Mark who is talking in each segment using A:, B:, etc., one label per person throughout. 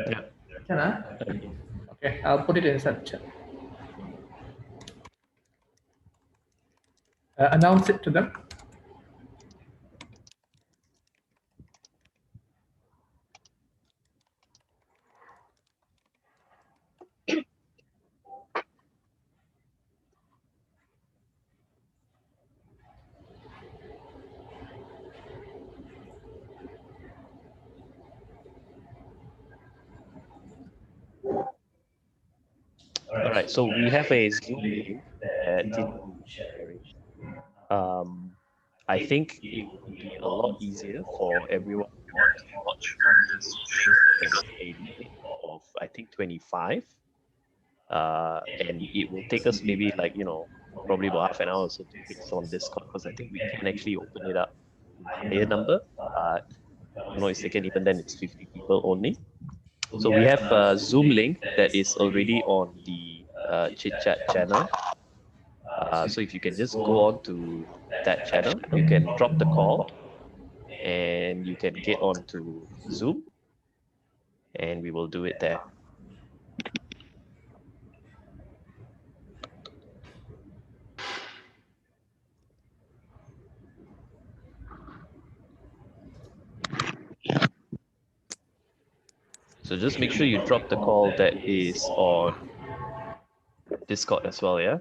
A: Yeah.
B: Can I? Okay, I'll put it inside chat. Announce it to them.
A: All right. So we have a Zoom link that Tin will be sharing. I think it would be a lot easier for everyone to watch from this with a limit of, I think, 25. And it will take us maybe like, probably about half an hour or so to fix on Discord, because I think we can actually open it up to a higher number. But if I'm not mistaken, even then it's 50 people only. So we have a Zoom link that is already on the Chit Chat channel. So if you can just go on to that channel, you can drop the call and you can get on to Zoom and we will do it there. So just make sure you drop the call that is on Discord as well, yeah?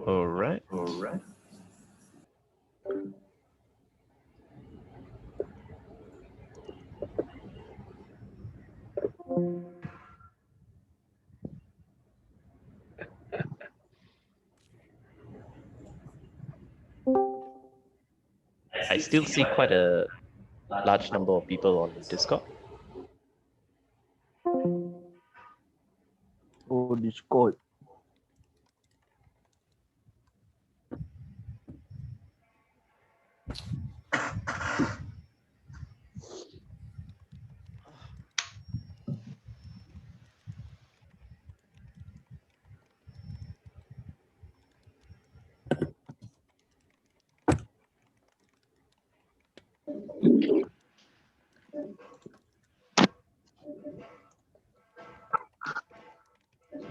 A: All right. I still see quite a large number of people on Discord.
C: Oh, Discord.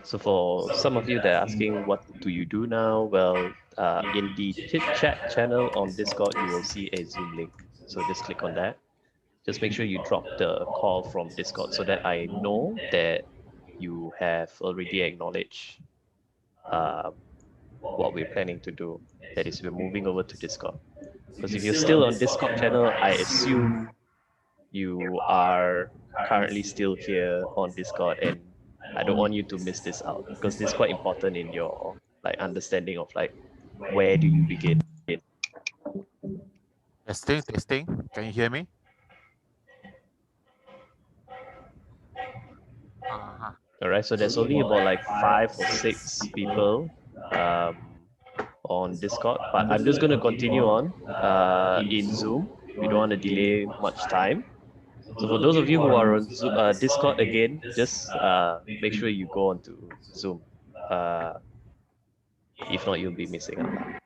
A: So for some of you that are asking, what do you do now? Well, in the Chit Chat channel on Discord, you will see a Zoom link. So just click on that. Just make sure you drop the call from Discord so that I know that you have already acknowledged what we're planning to do. That is, we're moving over to Discord. Because if you're still on Discord channel, I assume you are currently still here on Discord, and I don't want you to miss this out because this is quite important in your understanding of where do you begin.
D: Testing. Can you hear me?
A: All right, so there's only about 5 or 6 people on Discord, but I'm just going to continue on in Zoom. We don't want to delay much time. So for those of you who are on Zoom, Discord again, just make sure you go on to Zoom. If not, you'll be missing out.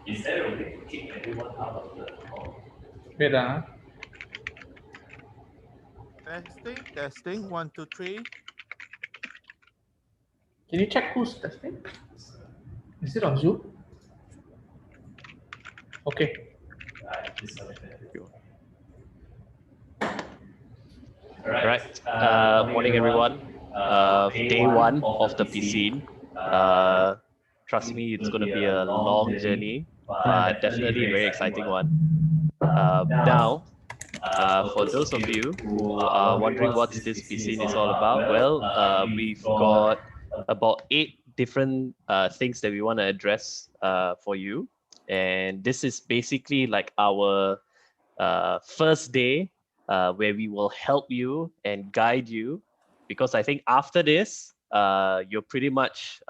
B: Is there a way to kick everyone out of the call? Wait,
D: Testing. 1, 2, 3.
B: Can you check who's testing? Is it on Zoom? Okay.
A: All right. Morning, everyone. Day 1 of the piscine. Trust me, it's going to be a long journey, but definitely a very exciting one. Now, for those of you who are wondering what this piscine is all about, well, we've got about 8 different things that we want to address for you. And this is basically like our first day where we will help you and guide you, because I think after this, you're pretty much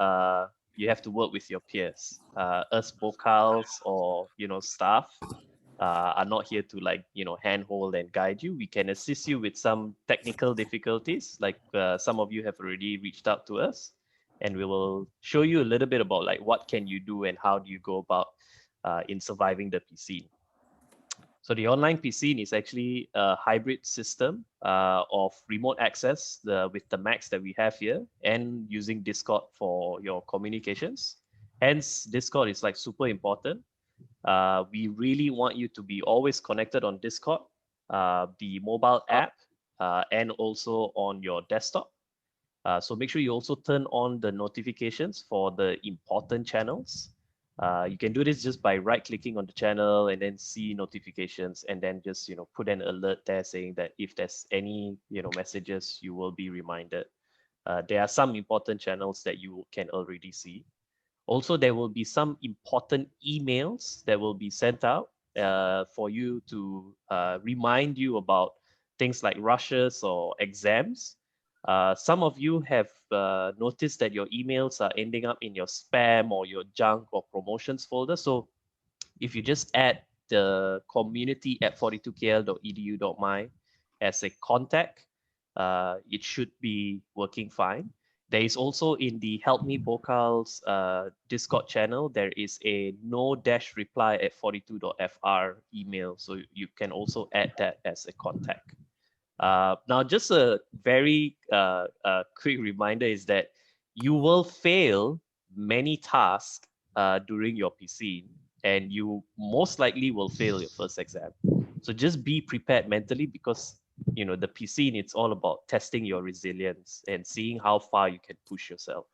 A: you have to work with your peers. Us vocals or staff are not here to handhold and guide you. We can assist you with some technical difficulties, like some of you have already reached out to us, and we will show you a little bit about what can you do and how do you go about in surviving the piscine. So the online piscine is actually a hybrid system of remote access with the Macs that we have here, and using Discord for your communications. Hence, Discord is super important. We really want you to be always connected on Discord, the mobile app, and also on your desktop. So make sure you also turn on the notifications for the important channels. You can do this just by right-clicking on the channel and then see notifications, and then just put an alert there saying that if there's any messages, you will be reminded. There are some important channels that you can already see. Also, there will be some important emails that will be sent out for you to remind you about things like rushes or exams. Some of you have noticed that your emails are ending up in your spam or your junk or promotions folder. So if you just add the community@42kl.edu.my as a contact, it should be working fine. There is also in the Help Me Vocals Discord channel, there is a no-reply@42.fr email. So you can also add that as a contact. Now, just a very quick reminder is that you will fail many tasks during your piscine, and you most likely will fail your first exam. So just be prepared mentally, because the piscine, it's all about testing your resilience and seeing how far you can push yourself.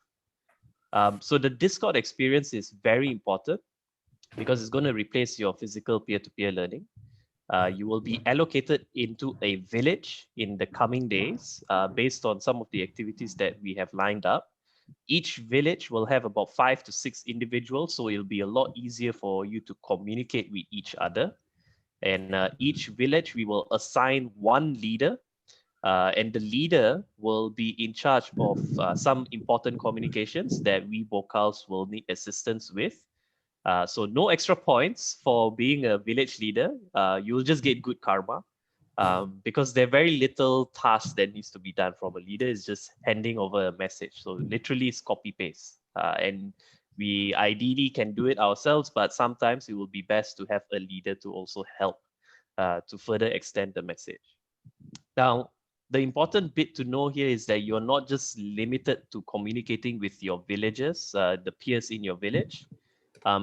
A: So the Discord experience is very important because it's going to replace your physical peer-to-peer learning. You will be allocated into a village in the coming days based on some of the activities that we have lined up. Each village will have about 5 to 6 individuals, so it'll be a lot easier for you to communicate with each other. And each village, we will assign one leader, and the leader will be in charge of some important communications that we vocals will need assistance with. So no extra points for being a village leader. You'll just get good karma because there are very little tasks that needs to be done from a leader. It's just handing over a message. So literally it's copy paste. And we ideally can do it ourselves, but sometimes it will be best to have a leader to also help to further extend the message. Now, the important bit to know here is that you're not just limited to communicating with your villagers, the peers in your village,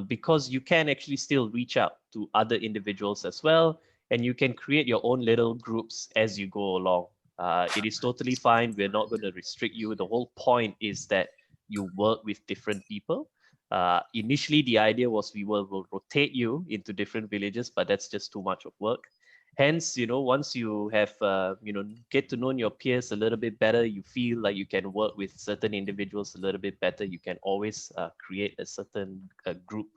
A: because you can actually still reach out to other individuals as well, and you can create your own little groups as you go along. It is totally fine. We're not going to restrict you. The whole point is that you work with different people. Initially, the idea was we will rotate you into different villages, but that's just too much of work. Hence, once you have, get to know your peers a little bit better, you feel like you can work with certain individuals a little bit better, you can always create a certain group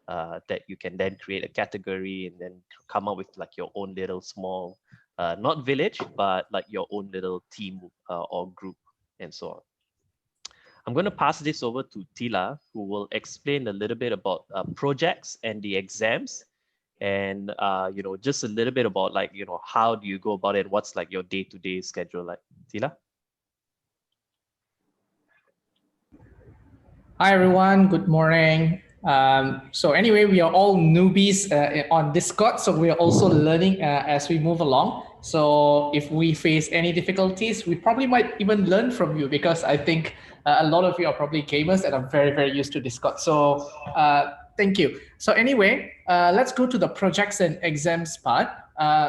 A: that you can then create a category and then come up with your own little small, not village, but your own little team or group and so on. I'm going to pass this over to Tila, who will explain a little bit about projects and the exams, and just a little bit about how do you go about it, what's your day-to-day schedule like. Tila?
C: Hi everyone, good morning. So anyway, we are all newbies on Discord, so we are also learning as we move along. So if we face any difficulties, we probably might even learn from you, because I think a lot of you are probably gamers and are very, very used to Discord. So thank you. So anyway, let's go to the projects and exams part.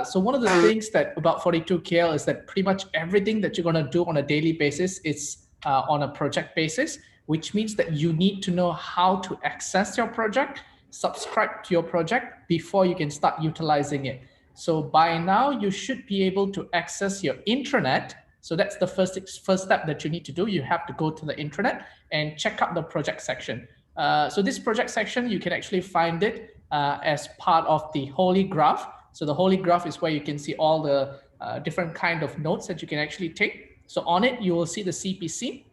C: So one of the things that about 42KL is that pretty much everything that you're going to do on a daily basis is on a project basis, which means that you need to know how to access your project, subscribe to your project before you can start utilizing it. So by now, you should be able to access your intranet. So that's the first step that you need to do. You have to go to the intranet and check out the project section. So this project section, you can actually find it as part of the Holy Graph. So the Holy Graph is where you can see all the different kind of notes that you can actually take. So on it, you will see the CPC,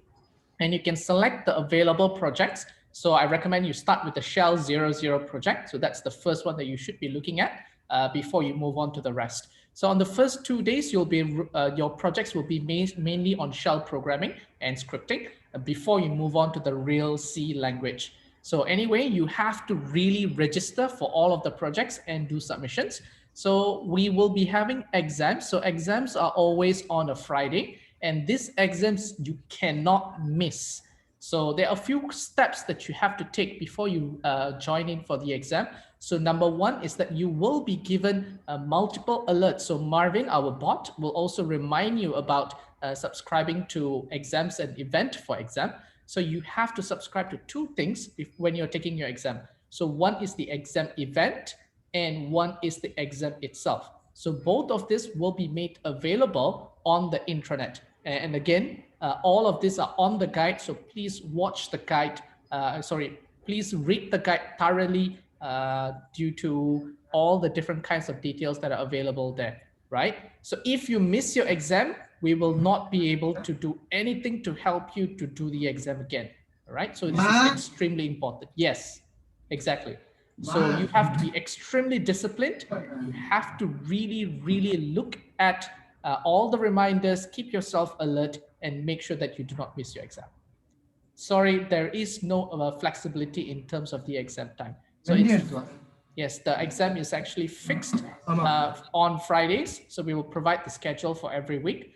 C: and you can select the available projects So I recommend you start with the Shell 00 project. So that's the first one that you should be looking at before you move on to the rest. So on the first 2 days, your projects will be mainly on shell programming and scripting before you move on to the real C language. So anyway, you have to really register for all of the projects and do submissions. So we will be having exams. So exams are always on a Friday, and these exams you cannot miss. So there are a few steps that you have to take before you join in for the exam. So number one is that you will be given multiple alerts. So Marvin, our bot, will also remind you about subscribing to exams and event for exam. So you have to subscribe to two things when you're taking your exam. So one is the exam event and one is the exam itself. So both of this will be made available on the intranet. And again, all of these are on the guide. So please watch the guide. Please read the guide thoroughly due to all the different kinds of details that are available there, right? So if you miss your exam, we will not be able to do anything to help you to do the exam again, all right? So this is extremely important. Yes, exactly. So you have to be extremely disciplined. You have to really, really look at all the reminders, keep yourself alert, and make sure that you do not miss your exam. Sorry, there is no flexibility in terms of the exam time. So yes, the exam is actually fixed on Fridays. So we will provide the schedule for every week.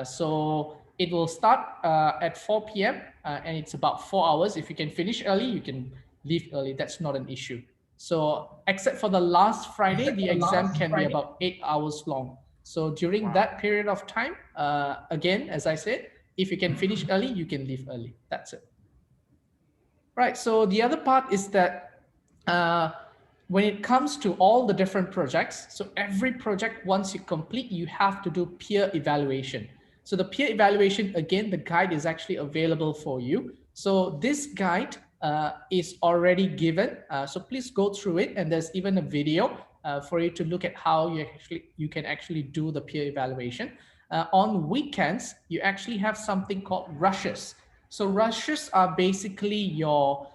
C: So it will start at 4 p.m. And it's about 4 hours. If you can finish early, you can leave early. That's not an issue. So except for the last Friday, the exam can be about 8 hours long. So during that period of time, again, as I said, if you can finish early, you can leave early. That's it. Right. So the other part is that when it comes to all the different projects, so every project, once you complete, you have to do peer evaluation. So the peer evaluation, again, the guide is actually available for you. So this guide is already given. So please go through it. And there's even a video for you to look at how you can actually do the peer evaluation. On weekends, you actually have something called rushes. So rushes are basically your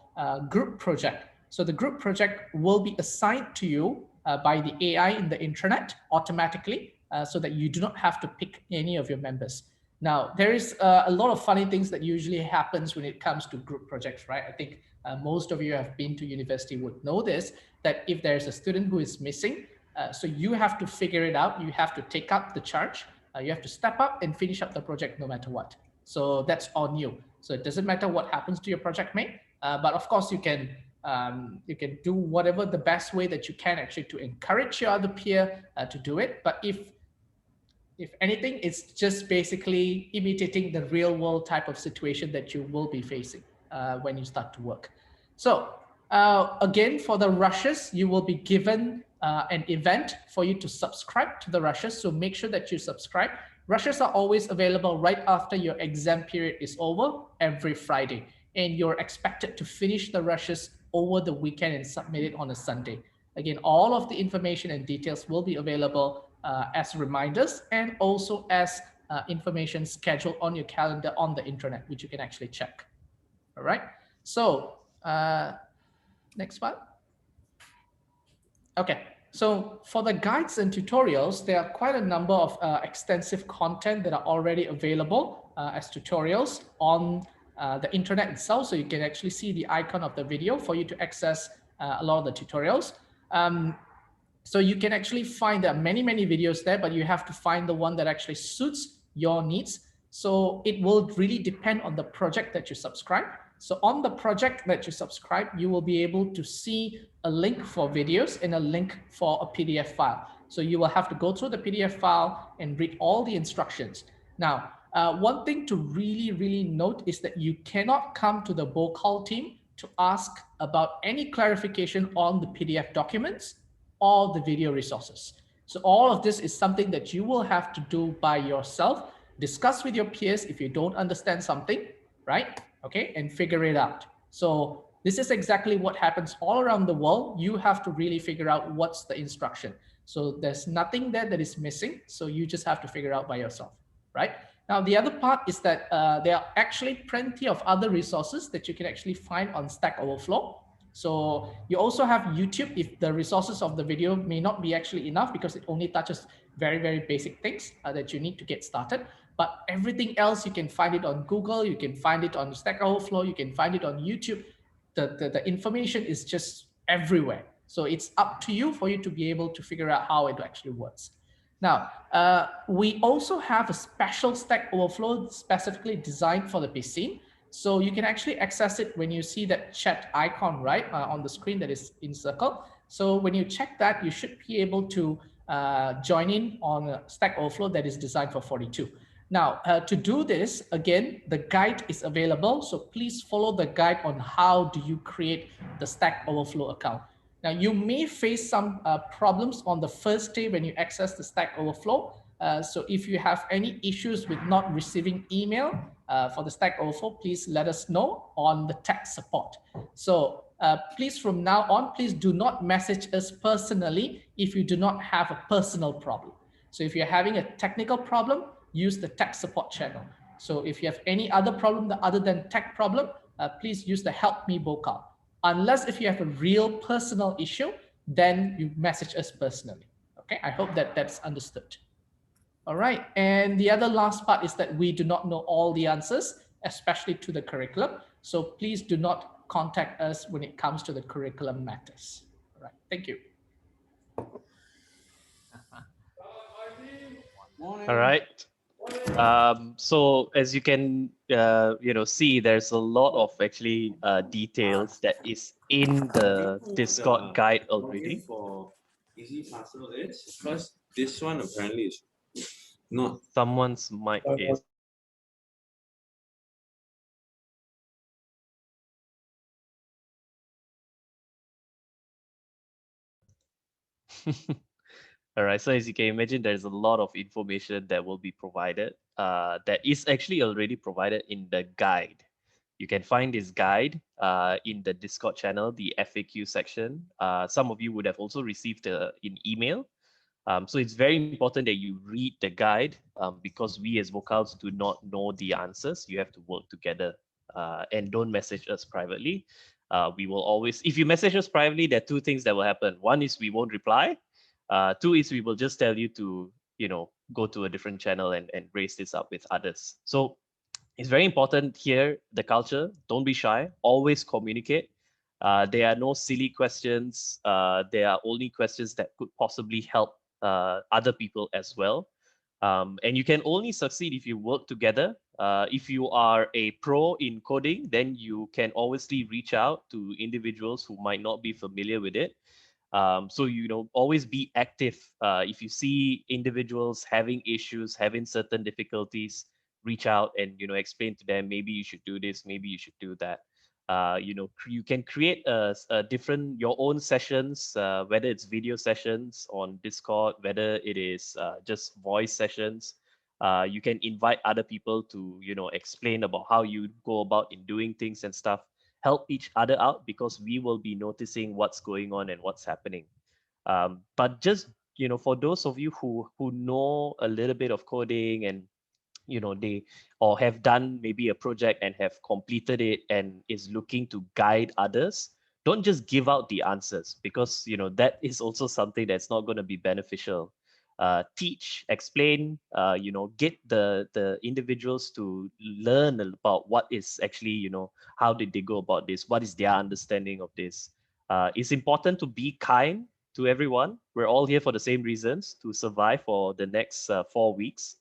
C: group project. So the group project will be assigned to you by the AI in the intranet automatically so that you do not have to pick any of your members. Now, there is a lot of funny things that usually happens when it comes to group projects, right? I think most of you have been to university would know this, that if there's a student who is missing, so you have to figure it out. You have to take up the charge. You have to step up and finish up the project no matter what. So that's on you. So it doesn't matter what happens to your project mate, but of course you can do whatever the best way that you can actually to encourage your other peer to do it. But if anything, it's just basically imitating the real world type of situation that you will be facing when you start to work. So again, for the rushes, you will be given an event for you to subscribe to the rushes. So make sure that you subscribe. Rushes are always available right after your exam period is over every Friday. And you're expected to finish the rushes over the weekend and submit it on a Sunday. Again, all of the information and details will be available as reminders and also as information scheduled on your calendar on the internet, which you can actually check. All right. So next one. Okay. So for the guides and tutorials, there are quite a number of extensive content that are already available as tutorials on the internet itself. So you can actually see the icon of the video for you to access a lot of the tutorials. So you can actually find there are many videos there, but you have to find the one that actually suits your needs. So it will really depend on the project that you subscribe. So on the project that you subscribe, you will be able to see a link for videos and a link for a PDF file. So you will have to go through the PDF file and read all the instructions. Now, one thing to really note is that you cannot come to the Bocall team to ask about any clarification on the PDF documents or the video resources. So all of this is something that you will have to do by yourself, discuss with your peers if you don't understand something, right? Okay, and figure it out. So this is exactly what happens all around the world. You have to really figure out what's the instruction. So there's nothing there that is missing. So you just have to figure out by yourself, right? Now, the other part is that there are actually plenty of other resources that you can actually find on Stack Overflow. So you also have YouTube if the resources of the video may not be actually enough because it only touches very, very basic things that you need to get started. But everything else, you can find it on Google, you can find it on Stack Overflow, you can find it on YouTube. The information is just everywhere. So it's up to you for you to be able to figure out how it actually works. Now, we also have a special Stack Overflow specifically designed for the piscine. So you can actually access it when you see that chat icon, right, on the screen that is in circle. So when you check that, you should be able to join in on a Stack Overflow that is designed for 42. Now, to do this, again, the guide is available. So please follow the guide on how do you create the Stack Overflow account. Now, you may face some problems on the first day when you access the Stack Overflow. So if you have any issues with not receiving email for the Stack Overflow, please let us know on the tech support. So please, from now on, please do not message us personally if you do not have a personal problem. So if you're having a technical problem, use the tech support channel. So if you have any other problem other than tech problem, please use the help me vocal. Unless if you have a real personal issue, then you message us personally. Okay, I hope that that's understood. All right, and the other last part is that we do not know all the answers, especially to the curriculum. So please do not contact us when it comes to the curriculum matters. All right, thank you.
A: All right. So as you can see, there's a lot of actually details that is in the Discord guide already.
E: For easy puzzle is because this one apparently is not.
A: Someone's mic is. All right, so as you can imagine, there's a lot of information that will be provided that is actually already provided in the guide. You can find this guide in the Discord channel, the FAQ section. Some of you would have also received an email. So it's very important that you read the guide because we as vocals do not know the answers. You have to work together and don't message us privately. We will always, if you message us privately, there are two things that will happen. One is we won't reply. Two is we will just tell you to, go to a different channel and raise this up with others. So it's very important here, the culture, don't be shy, always communicate. There are no silly questions. There are only questions that could possibly help other people as well. And you can only succeed if you work together. If you are a pro in coding, then you can obviously reach out to individuals who might not be familiar with it. So, always be active. If you see individuals having issues, having certain difficulties, reach out and, explain to them, maybe you should do this, maybe you should do that. You can create a different, your own sessions, whether it's video sessions on Discord, whether it is just voice sessions. You can invite other people to, explain about how you go about in doing things and stuff. Help each other out because we will be noticing what's going on and what's happening. But just, for those of you who know a little bit of coding and they or have done maybe a project and have completed it and is looking to guide others, don't just give out the answers because that is also something that's not going to be beneficial. Teach, explain, get the individuals to learn about what is actually, how did they go about this, what is their understanding of this. It's important to be kind to everyone. We're all here for the same reasons, to survive for the next 4 weeks.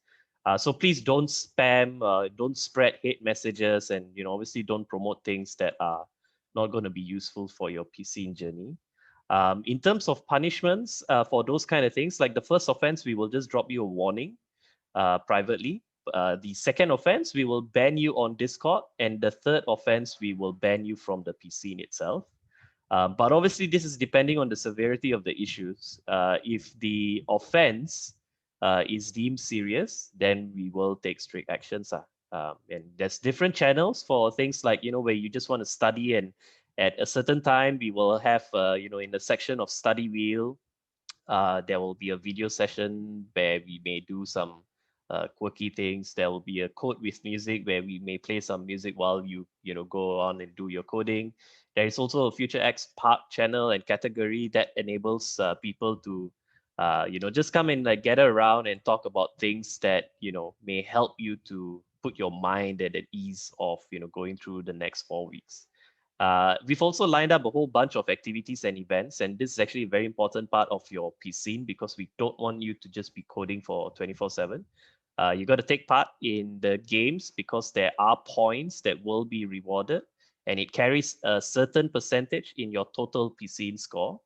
A: So please don't spam, don't spread hate messages, and obviously don't promote things that are not going to be useful for your PC journey. In terms of punishments for those kind of things, like the first offense, we will just drop you a warning privately. The second offense, we will ban you on Discord, and the third offense, we will ban you from the PC itself. But obviously, this is depending on the severity of the issues. If the offense is deemed serious, then we will take strict actions. And there's different channels for things like, where you just want to study, and at a certain time, we will have, in the section of study wheel, there will be a video session where we may do some quirky things. There will be a code with music where we may play some music while you know go on and do your coding. There is also a Future X Park channel and category that enables people to just come and like gather around and talk about things that may help you to put your mind at ease of going through the next 4 weeks. We've also lined up a whole bunch of activities and events, and this is actually a very important part of your piscine because we don't want you to just be coding for 24/7. You got to take part in the games because there are points that will be rewarded, and it carries a certain percentage in your total piscine score.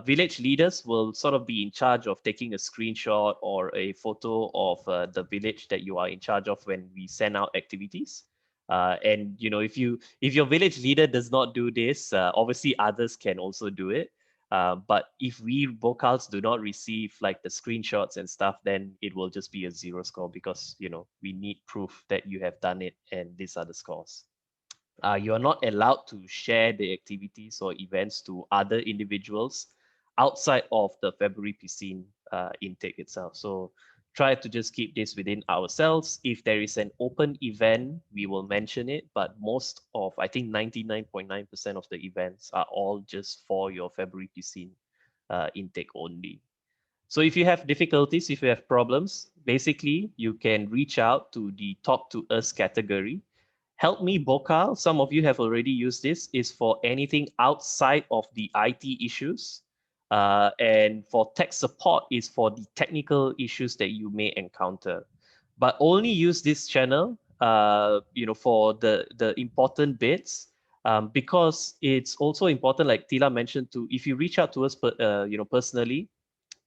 A: Village leaders will sort of be in charge of taking a screenshot or a photo of the village that you are in charge of when we send out activities. And if your village leader does not do this, obviously others can also do it. But if we vocals do not receive like the screenshots and stuff, then it will just be a 0 score because we need proof that you have done it, and these are the scores. You are not allowed to share the activities or events to other individuals outside of the February piscine intake itself. So try to just keep this within ourselves. If there is an open event, we will mention it, but most of, I think 99.9% of the events are all just for your February piscine intake only. So if you have difficulties, if you have problems, basically you can reach out to the Talk to Us category. Help Me Bokal, some of you have already used this, is for anything outside of the IT issues. And for tech support is for the technical issues that you may encounter. But only use this channel for the important bits. Because it's also important, like Tila mentioned, to if you reach out to us personally,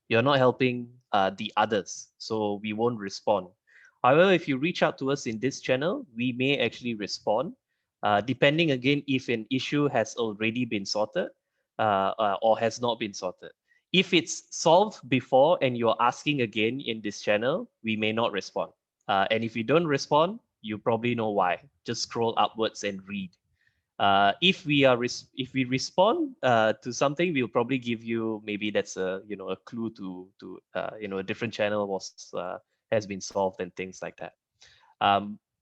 A: you're not helping the others, so we won't respond. However, if you reach out to us in this channel, we may actually respond, depending again if an issue has already been sorted or has not been sorted. If it's solved before and you're asking again in this channel, we may not respond. And if you don't respond, you probably know why. Just scroll upwards and read. If we respond to something, we'll probably give you, maybe that's a clue to a different channel has been solved and things like that.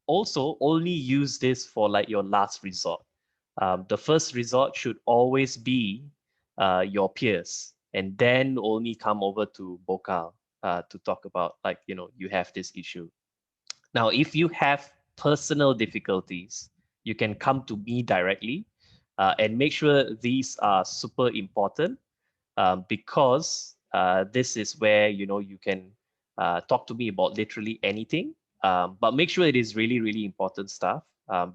A: Also, only use this for like your last resort. The first resort should always be your peers, and then only come over to Bokal to talk about like you have this issue. Now, if you have personal difficulties, you can come to me directly, and make sure these are super important, because this is where you can talk to me about literally anything. But make sure it is really, really important stuff,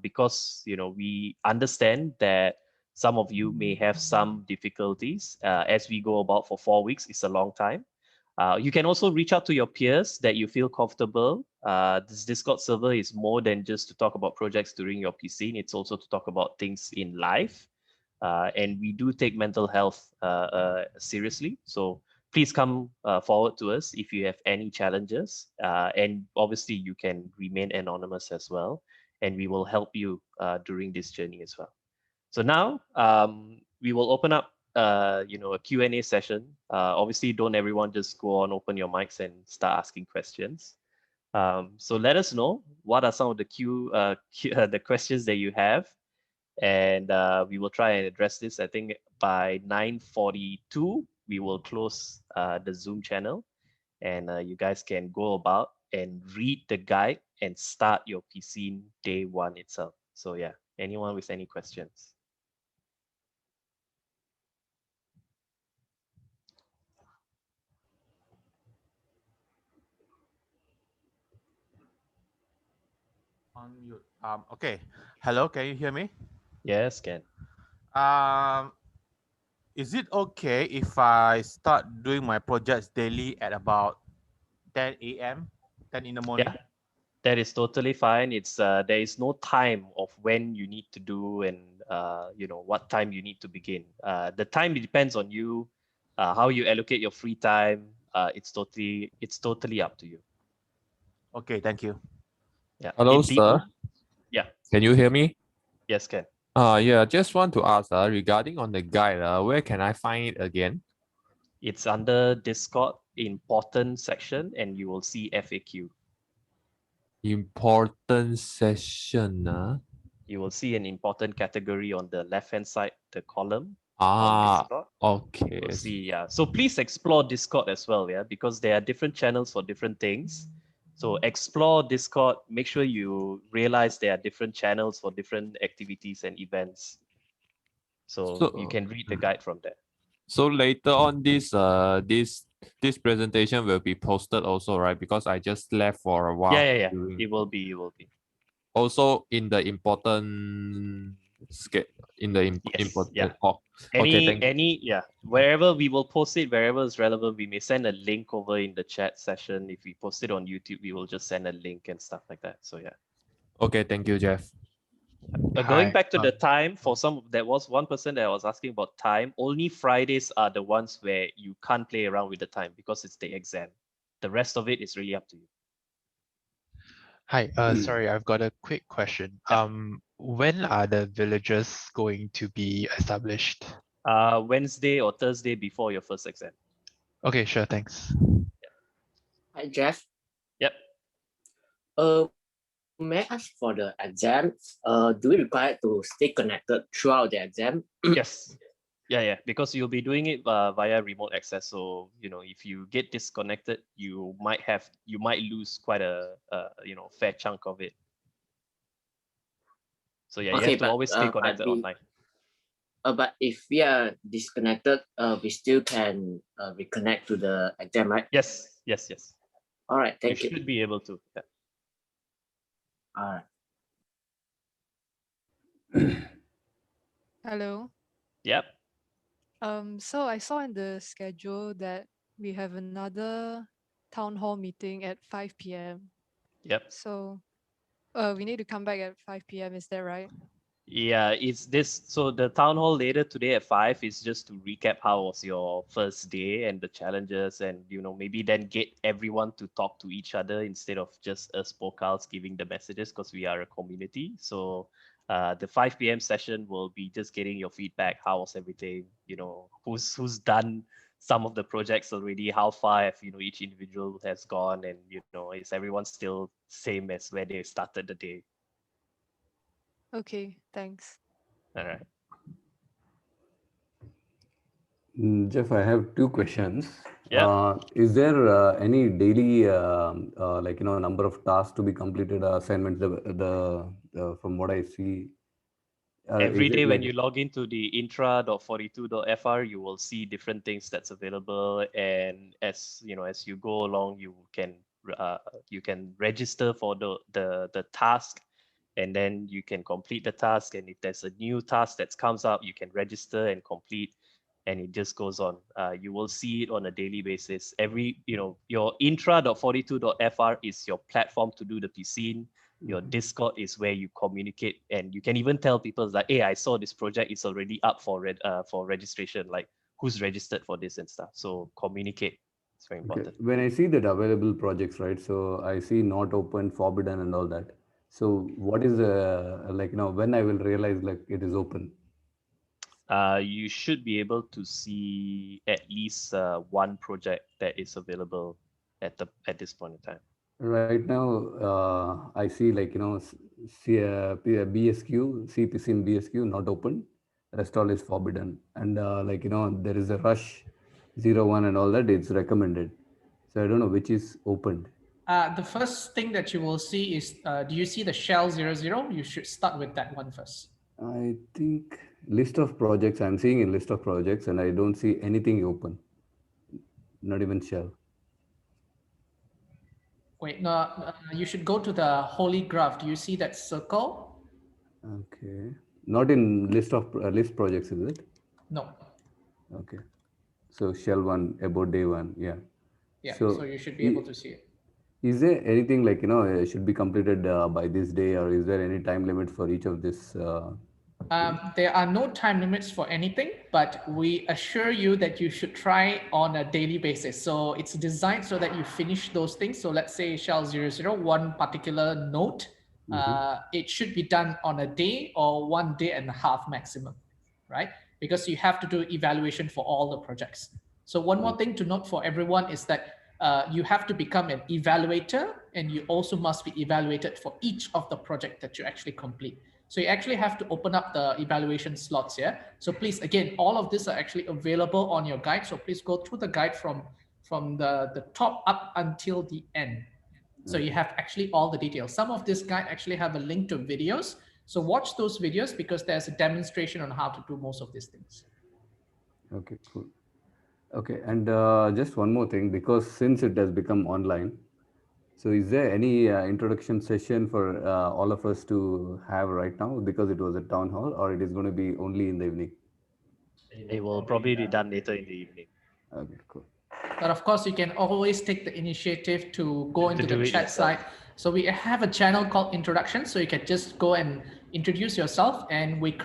A: because we understand that some of you may have some difficulties as we go about for 4 weeks. It's a long time. You can also reach out to your peers that you feel comfortable. This Discord server is more than just to talk about projects during your PC. It's also to talk about things in life. And we do take mental health seriously. So please come forward to us if you have any challenges. And obviously you can remain anonymous as well. And we will help you during this journey as well. So now we will open up a Q&A session. Obviously, don't everyone just go on, open your mics and start asking questions. So let us know what are some of the questions that you have, and we will try and address this. I think by 9:42 we will close the Zoom channel, and you guys can go about and read the guide and start your PC day one itself. So yeah, anyone with any questions?
D: On mute. Okay. Hello, can you hear me?
A: Yes, can.
D: Um, is it okay if I start doing my projects daily at about 10 a.m., 10 in the morning?
A: Yeah, that is totally fine. It's there is no time of when you need to do and what time you need to begin. The time depends on you, how you allocate your free time. It's totally up to you.
D: Okay, thank you.
A: Yeah.
F: Hello,
A: The
F: sir.
A: yeah.
F: Can you hear me?
A: Yes, can.
F: Yeah, just want to ask regarding on the guide, where can I find it again?
A: It's under Discord important section, and you will see FAQ.
F: Important session.
A: You will see an important category on the left-hand side, the column on
F: Ah,
A: Discord.
F: okay.
A: You will see, yeah. So please explore Discord as well, yeah, because there are different channels for different things. So explore Discord. Make sure you realize there are different channels for different activities and events. So you can read the guide from there.
F: So later on, this presentation will be posted also, right? Because I just left for a while.
A: Yeah.
F: during-
A: It will be. It will be.
F: Also in the important
A: Yes.
F: important.
A: Yeah.
F: Okay, thank you.
A: Yeah, wherever we will post it, wherever is relevant, we may send a link over in the chat session. If we post it on YouTube, we will just send a link and stuff like that. So yeah.
F: Okay, thank you, Jeff.
A: Going
G: Hi,
A: back to the time, for some, there was one person that was asking about time. Only Fridays are the ones where you can't play around with the time because it's the exam. The rest of it is really up to you.
G: Hi. Sorry, I've got a quick question.
A: Yeah.
G: When are the villages going to be established?
A: Wednesday or Thursday before your first exam.
G: Okay, sure, thanks.
H: Hi, Jeff.
A: Yep.
H: May I ask for the exam? Do we require to stay connected throughout the exam?
A: Yes. Yeah. Because you'll be doing it via remote access. So if you get disconnected, you might lose quite a fair chunk of it. So yeah, you have to always stay connected online.
H: But if we are disconnected, we still can reconnect to the exam, right?
A: Yes.
H: All right, thank
A: You
H: you.
A: should be able to. Yeah.
H: All right.
I: Hello.
A: Yep.
I: So I saw in the schedule that we have another town hall meeting at 5 p.m.
A: Yep.
I: So we need to come back at 5 p.m. Is that right?
A: Yeah, it's this. So the town hall later today at 5 is just to recap how was your first day and the challenges, and maybe then get everyone to talk to each other instead of just us vocals giving the messages, because we are a community. So the 5 p.m. session will be just getting your feedback. How was everything? Who's done some of the projects already? How far have each individual has gone, and is everyone still same as where they started the day?
I: Okay, thanks.
A: All right.
J: Jeff, I have two questions.
A: Yeah.
J: Is there any daily, number of tasks to be completed, assignments? From what I see,
A: Every
J: is
A: day
J: it
A: when
J: like
A: you log into the intra.42.fr, you will see different things that's available, and as you go along, you can register for the task, and then you can complete the task, and if there's a new task that comes up, you can register and complete, and it just goes on. You will see it on a daily basis. Your intra.42.fr is your platform to do the piscine. Your Discord is where you communicate, and you can even tell people like, hey, I saw this project, it's already up for registration, like who's registered for this and stuff. So communicate. It's very
J: okay?
A: important.
J: When I see that available projects, right? So I see not open, forbidden, and all that. So what is when I will realize like it is open?
A: You should be able to see at least one project that is available at this point in time.
J: Right now, I see BSQ, C piscine BSQ not open, rest all is forbidden, and there is a rush 01 and all that, it's recommended. So I don't know which is opened.
C: The first thing that you will see is, do you see the shell 00? You should start with that one first.
J: I think list of projects, I'm seeing a list of projects and I don't see anything open, not even shell.
C: Wait, no, you should go to the holy graph. Do you see that circle?
J: Okay, not in list projects, is it?
C: No.
J: Okay, so shell one about day one, yeah.
C: Yeah, so you should be able to see it.
J: Is there anything like, should be completed by this day, or is there any time limit for each of this?
C: There are no time limits for anything, but we assure you that you should try on a daily basis. So it's designed so that you finish those things. So let's say shell 00, one particular note, it should be done on a day or 1 day and a half maximum, right? Because you have to do evaluation for all the projects. So one more thing to note for everyone is that you have to become an evaluator, and you also must be evaluated for each of the project that you actually complete. So you actually have to open up the evaluation slots here. So please, again, all of these are actually available on your guide. So please go through the guide from the top up until the end. So you have actually all the details. Some of this guide actually have a link to videos. So watch those videos because there's a demonstration on how to do most of these things.
J: Okay, cool. Okay, and just one more thing, because since it has become online, so is there any introduction session for all of us to have right now, because it was a town hall, or it is going to be only in the evening?
A: It will probably be done later in the evening.
J: Okay, cool.
C: But of course, you can always take the initiative to go into the chat
A: yourself.
C: site. So we have a channel called Introduction. So you can just go and introduce yourself. And we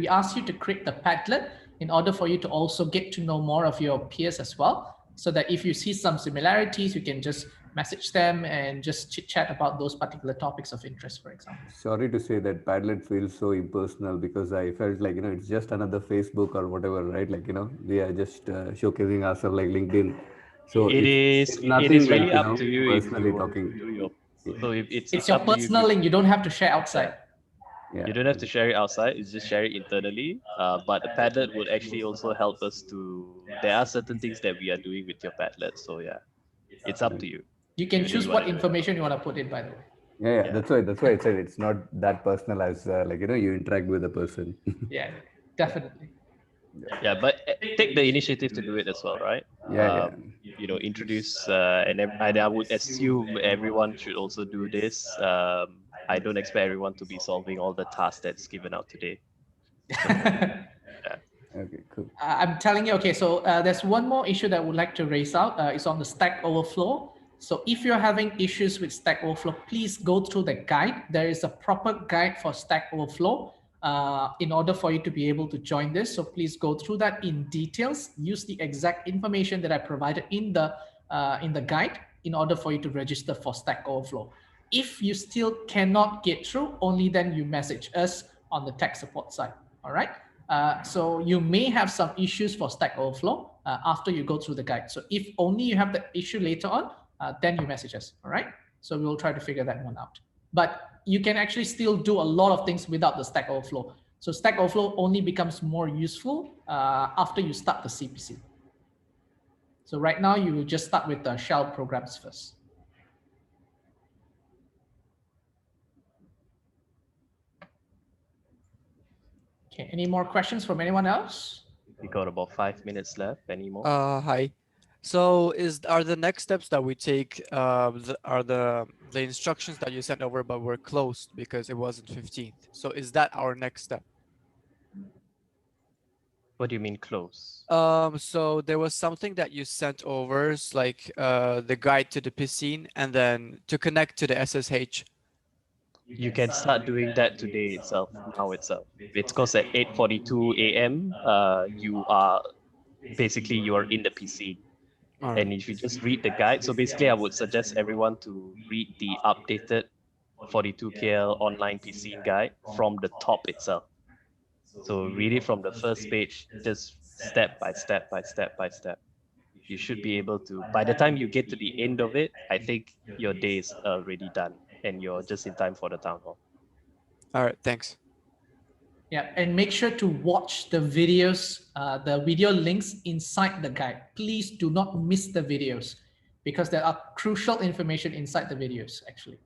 C: asked you to create the Padlet in order for you to also get to know more of your peers as well. So that if you see some similarities, you can just message them and just chit chat about those particular topics of interest, for example.
J: Sorry to say that Padlet feels so impersonal, because I felt like, it's just another Facebook or whatever, right? Like, we are just showcasing ourselves like LinkedIn. So it's
A: It
J: nothing
A: is
J: like,
A: really up to you if
J: personally
A: you want
J: talking.
A: to do your.
J: Yeah.
A: So if it's
C: It's your
A: up to you.
C: personal link. You don't have to share outside.
J: Yeah.
A: You don't have to share it outside. You just share it internally. But the Padlet would actually also help us to. There are certain things that we are doing with your Padlet. So yeah, it's up to you.
C: You can
A: Whether
C: choose
A: you
C: what
A: wanna do it.
C: information you want to put in, by the way.
J: Yeah. That's why I said it's not that personal as like, you interact with the person.
C: Yeah, definitely.
A: Yeah, but take the initiative to do it as well, right?
J: Yeah.
A: Introduce and I would assume everyone should also do this. I don't expect everyone to be solving all the tasks that's given out today. So, yeah.
J: Okay, cool.
C: I'm telling you, okay, so there's one more issue that I would like to raise out. It's on the Stack Overflow. So if you're having issues with Stack Overflow, please go through the guide. There is a proper guide for Stack Overflow in order for you to be able to join this. So please go through that in details. Use the exact information that I provided in the guide in order for you to register for Stack Overflow. If you still cannot get through, only then you message us on the tech support side. All right. So you may have some issues for Stack Overflow after you go through the guide. So if only you have the issue later on, then you message us, all right? So we'll try to figure that one out. But you can actually still do a lot of things without the Stack Overflow. So Stack Overflow only becomes more useful after you start the CPC. So right now you will just start with the shell programs first. Okay, any more questions from anyone else?
A: We got about 5 minutes left. Any more?
K: Hi. So are the next steps that we take are the instructions that you sent over but were closed because it wasn't 15th. So is that our next step?
A: What do you mean close?
K: So there was something that you sent over, it's like the guide to the piscine and then to connect to the SSH.
A: You can start doing that today itself, now itself. It's because at 8:42 a.m. You are in the PC.
K: Alright.
A: And if you just read the guide, so basically I would suggest everyone to read the updated 42KL online PC guide from the top itself. So read it from the first page, just step by step by step by step. You should be able to, by the time you get to the end of it, I think your day is already done and you're just in time for the town hall.
K: All right, thanks.
C: Yeah, and make sure to watch the videos, the video links inside the guide. Please do not miss the videos because there are crucial information inside the videos, actually.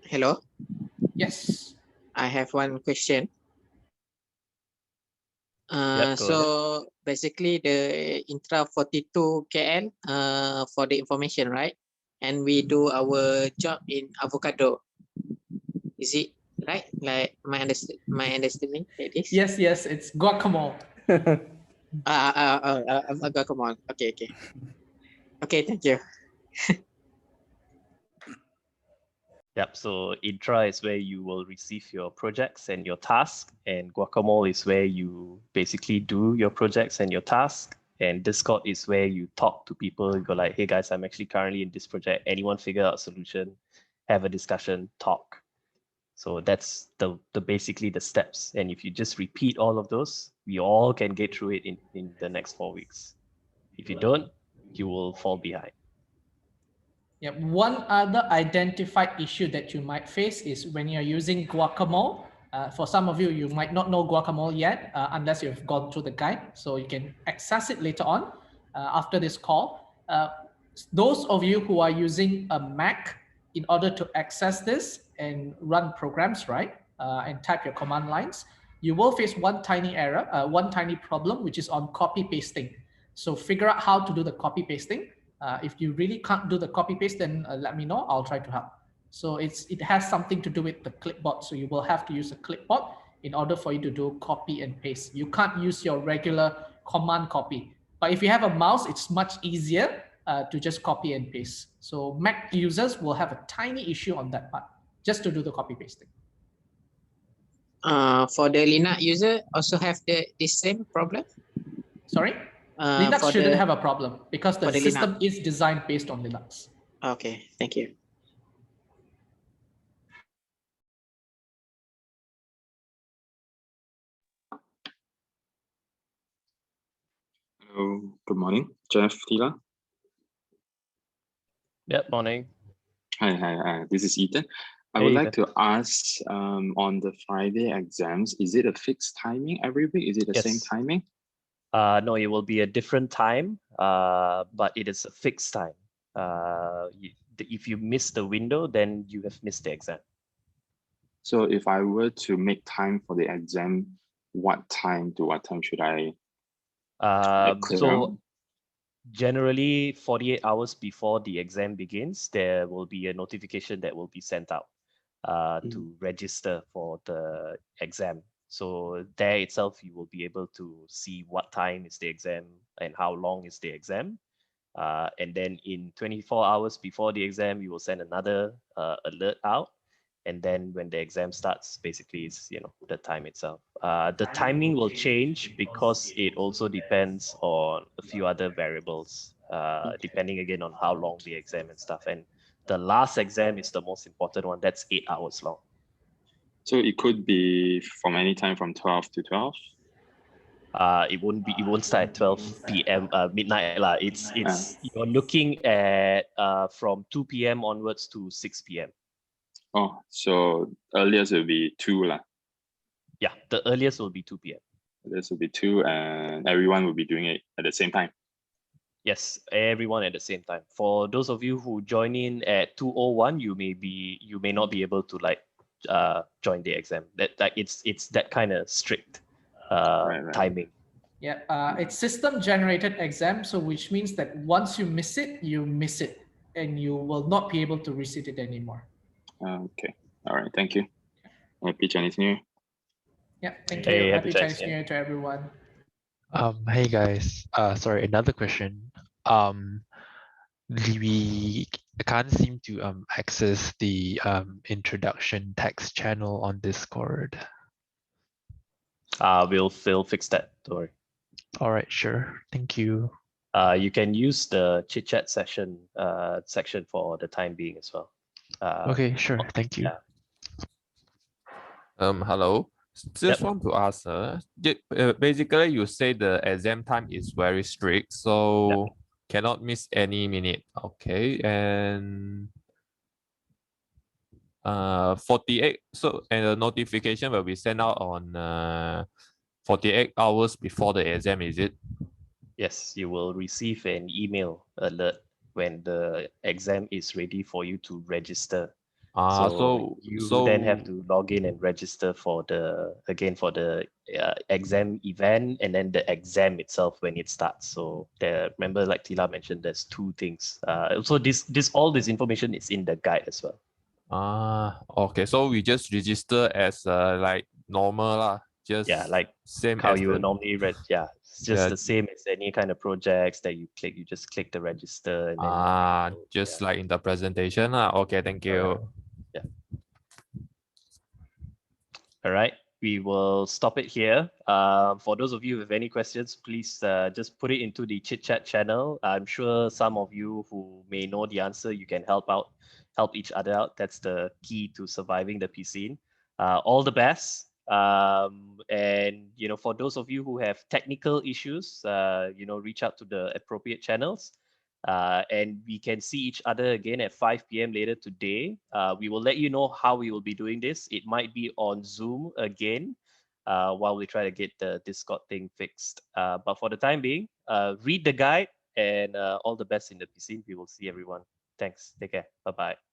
L: Hello.
C: Yes.
L: I have one question.
A: Yep, go
L: So basically the intra 42 KL for the information, right? And we do our job in avocado. Is it right? Like my understanding it is?
C: Yes, it's guacamole.
L: Guacamole. Okay. Okay, thank you.
A: Yep, so Intra is where you will receive your projects and your tasks, and Guacamole is where you basically do your projects and your tasks, and Discord is where you talk to people. You go like, hey guys, I'm actually currently in this project. Anyone figure out a solution, have a discussion, talk. So that's the basically the steps. And if you just repeat all of those, we all can get through it in the next 4 weeks. If you don't, you will fall behind.
C: Yeah, one other identified issue that you might face is when you're using guacamole. For some of you, you might not know guacamole yet unless you've gone through the guide. So you can access it later on after this call. Those of you who are using a Mac, in order to access this and run programs, right, and type your command lines, you will face one tiny error, one tiny problem, which is on copy pasting. So figure out how to do the copy pasting. If you really can't do the copy paste, then let me know. I'll try to help. So it has something to do with the clipboard. So you will have to use a clipboard in order for you to do copy and paste. You can't use your regular command copy. But if you have a mouse, it's much easier to just copy and paste. So Mac users will have a tiny issue on that part, just to do the copy pasting.
L: For the Linux user, also have the same problem?
C: Sorry? Linux shouldn't have a problem because the
L: for the
C: system
L: Linux.
C: is designed based on Linux.
L: Okay, thank you.
M: Hello, good morning, Jeff, Tila.
A: Yep, morning.
M: Hi, this is Ethan. I
A: Hey,
M: would like
A: Ethan.
M: to ask on the Friday exams, is it a fixed timing every week? Is it the same
A: Yes.
M: timing?
A: No, it will be a different time, but it is a fixed time. If you miss the window, then you have missed the exam.
M: So if I were to make time for the exam, what time to what time should I clear
A: So
M: out?
A: generally 48 hours before the exam begins, there will be a notification that will be sent out to register for the exam. So there itself, you will be able to see what time is the exam and how long is the exam. And then in 24 hours before the exam, we will send another alert out. And then when the exam starts, basically is the time itself. The timing will change because it also depends on a few other variables, depending again on how long the exam and stuff. And the last exam is the most important one. That's 8 hours long.
M: So it could be from any time from 12 to 12?
A: It won't start at 12 p.m. Midnight lah. It's you're looking at from 2 p.m. onwards to 6 p.m.
M: Oh, so earliest will be 2 lah.
A: Yeah, the earliest will be 2 p.m.
M: This will be 2 and everyone will be doing it at the same time.
A: Yes, everyone at the same time. For those of you who join in at 2:01, you may not be able to join the exam. That it's that kind of strict timing.
C: Yeah, it's system generated exam, so which means that once you miss it, you miss it, and you will not be able to resit it anymore.
M: Okay, all right, thank you. Happy Chinese New Year.
C: Yeah, thank
A: Hey,
C: you.
A: happy
C: Happy
A: Chinese
C: Chinese New Year to everyone.
G: Hey guys. Sorry, another question. We can't seem to access the introduction text channel on Discord.
A: We'll fix that. Don't worry.
G: All right, sure. Thank you.
A: You can use the chit chat session section for the time being as well.
G: Okay, sure. Thank you.
A: Yeah.
F: Hello. Just want to ask, basically you say the exam time is very strict, so cannot miss any minute. Okay, and 48. So and the notification will be sent out on 48 hours before the exam. Is it?
A: Yes, you will receive an email alert when the exam is ready for you to register. So you then have to log in and register for the exam event and then the exam itself when it starts. So remember, like Tila mentioned, there's two things. So all this information is in the guide as well.
F: Okay. So we just register as like normal lah. Just
A: like
F: same
A: how
F: as
A: you would normally read. Yeah, it's just the same as any kind of projects that you click. You just click the register and then
F: just like in the presentation. Okay, thank you.
A: Yeah. All right, we will stop it here. For those of you with any questions, please just put it into the chit chat channel. I'm sure some of you who may know the answer, you can help each other out. That's the key to surviving the piscine. All the best. And for those of you who have technical issues, reach out to the appropriate channels. And we can see each other again at 5 p.m. later today. We will let you know how we will be doing this. It might be on Zoom again while we try to get the Discord thing fixed. But for the time being, read the guide and all the best in the piscine. We will see everyone. Thanks. Take care. Bye-bye.